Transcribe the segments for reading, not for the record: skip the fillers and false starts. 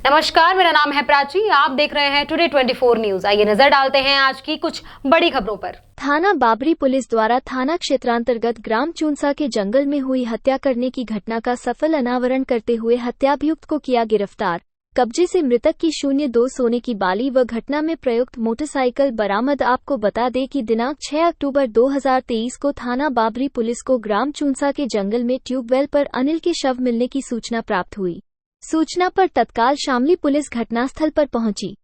नमस्कार, मेरा नाम है प्राची। आप देख रहे हैं टुडे 24 न्यूज। आइए नजर डालते हैं आज की कुछ बड़ी खबरों पर। थाना बाबरी पुलिस द्वारा थाना क्षेत्रांतर्गत ग्राम चूंसा के जंगल में हुई हत्या करने की घटना का सफल अनावरण करते हुए हत्याभियुक्त को किया गिरफ्तार। कब्जे से मृतक की 02 सोने की बाली व घटना में प्रयुक्त मोटरसाइकिल बरामद। आपको बता दें कि दिनांक 6 अक्टूबर 2023 को थाना बाबरी पुलिस को ग्राम चूंसा के जंगल में ट्यूबवेल पर अनिल के शव मिलने की सूचना प्राप्त हुई। सूचना पर तत्काल शामली पुलिस घटनास्थल पर पहुंची।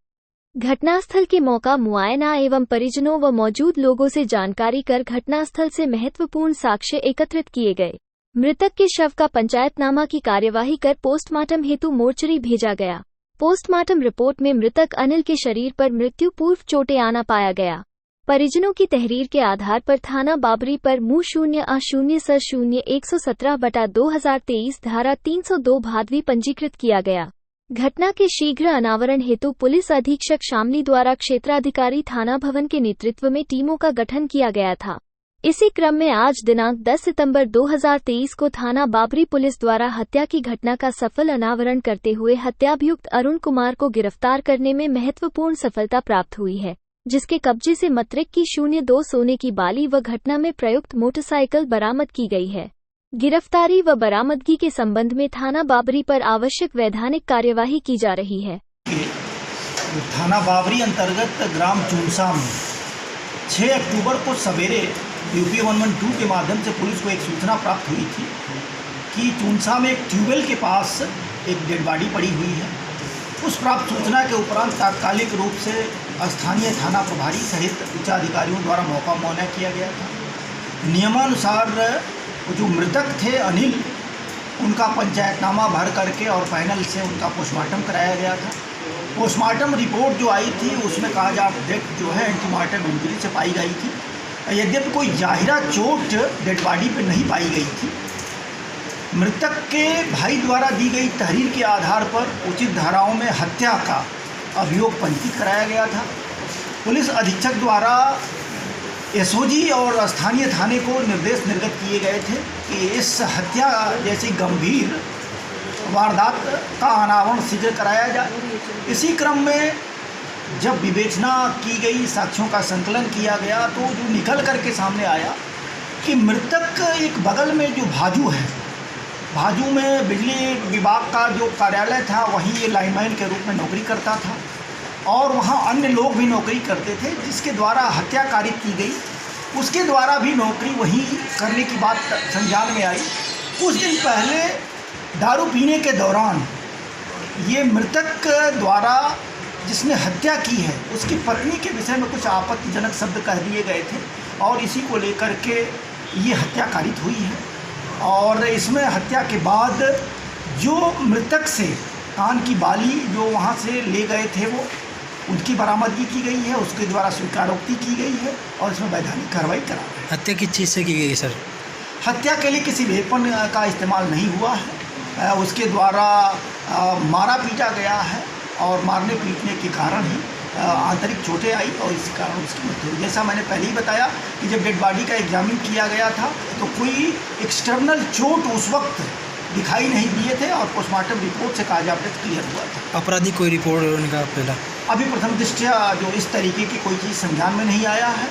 घटनास्थल के मौका मुआयना एवं परिजनों व मौजूद लोगों से जानकारी कर घटनास्थल से महत्वपूर्ण साक्ष्य एकत्रित किए गए। मृतक के शव का पंचायतनामा की कार्यवाही कर पोस्टमार्टम हेतु मोर्चरी भेजा गया। पोस्टमार्टम रिपोर्ट में मृतक अनिल के शरीर पर मृत्यु पूर्व चोटें आना पाया गया। परिजनों की तहरीर के आधार पर थाना बाबरी पर मु 0A00117/2023 धारा 302 भादवी पंजीकृत किया गया। घटना के शीघ्र अनावरण हेतु पुलिस अधीक्षक शामली द्वारा क्षेत्राधिकारी थाना भवन के नेतृत्व में टीमों का गठन किया गया था। इसी क्रम में आज दिनांक 10 सितंबर 2023 को थाना बाबरी पुलिस द्वारा हत्या की घटना का सफल अनावरण करते हुए हत्याभियुक्त अरुण कुमार को गिरफ्तार करने में महत्वपूर्ण सफलता प्राप्त हुई है, जिसके कब्जे से मत्रिक की 02 सोने की बाली व घटना में प्रयुक्त मोटरसाइकिल बरामद की गई है। गिरफ्तारी व बरामदगी के संबंध में थाना बाबरी पर आवश्यक वैधानिक कार्यवाही की जा रही है। थाना बाबरी अंतर्गत ग्राम चूंसा में 6 अक्टूबर को सवेरे यूपी 112 के माध्यम से पुलिस को एक सूचना प्राप्त हुई थी कि चूंसा में एक ट्यूबवेल के पास एक डेड बॉडी पड़ी हुई है। उस प्राप्त सूचना के उपरांत तात्कालिक रूप से स्थानीय थाना प्रभारी सहित उच्चाधिकारियों द्वारा मौका मुआयना किया गया था। नियमानुसार जो मृतक थे अनिल, उनका पंचायतनामा भर करके और पैनल से उनका पोस्टमार्टम कराया गया था। पोस्टमार्टम रिपोर्ट जो आई थी उसमें कहा जा डेथ जो है एंटीमार्टम इंजरी से पाई गई थी। यद्यपि कोई जाहिरा चोट डेड बॉडी पर नहीं पाई गई थी। मृतक के भाई द्वारा दी गई तहरीर के आधार पर उचित धाराओं में हत्या का अभियोग पंजीकृत कराया गया था। पुलिस अधीक्षक द्वारा एसओजी और स्थानीय थाने को निर्देश निर्गत किए गए थे कि इस हत्या जैसी गंभीर वारदात का अनावरण शीघ्र कराया जाए। इसी क्रम में जब विवेचना की गई, साक्ष्यों का संकलन किया गया, तो जो निकल करके सामने आया कि मृतक एक बगल में जो भाजू है, भाजू में बिजली विभाग का जो कार्यालय था, वहीं ये लाइनमैन के रूप में नौकरी करता था और वहाँ अन्य लोग भी नौकरी करते थे जिसके द्वारा हत्या कारित की गई। उसके द्वारा भी नौकरी वहीं करने की बात संज्ञान में आई। कुछ दिन पहले दारू पीने के दौरान ये मृतक द्वारा जिसने हत्या की है उसकी पत्नी के विषय में कुछ आपत्तिजनक शब्द कह दिए गए थे और इसी को लेकर के ये हत्या कारित हुई है। और इसमें हत्या के बाद जो मृतक से कान की बाली जो वहाँ से ले गए थे वो उनकी बरामदगी की गई है, उसके द्वारा स्वीकारोक्ति की गई है और इसमें वैधानिक कार्रवाई करा गई। हत्या किस चीज़ से की गई सर? हत्या के लिए किसी वेपन का इस्तेमाल नहीं हुआ है। उसके द्वारा मारा पीटा गया है और मारने पीटने के कारण ही आंतरिक चोटें आई और इस कारण उसकी मृत्यु हुई। जैसा मैंने पहले ही बताया कि जब डेड बॉडी का एग्जामिन किया गया था तो कोई एक्सटर्नल चोट उस वक्त दिखाई नहीं दिए थे और पोस्टमार्टम रिपोर्ट से काजाबत क्लियर हुआ था। अपराधी कोई रिपोर्ट उनका पहला अभी प्रथम दृष्टया जो इस तरीके की कोई चीज़ संज्ञान में नहीं आया है।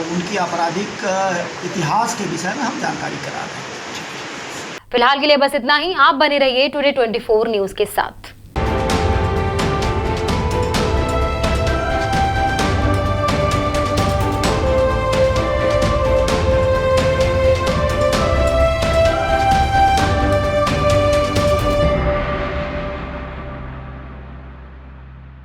उनकी आपराधिक इतिहास के विषय में हम जानकारी करा रहे हैं। फिलहाल के लिए बस इतना ही। आप बने रहिए टुडे 24 न्यूज के साथ।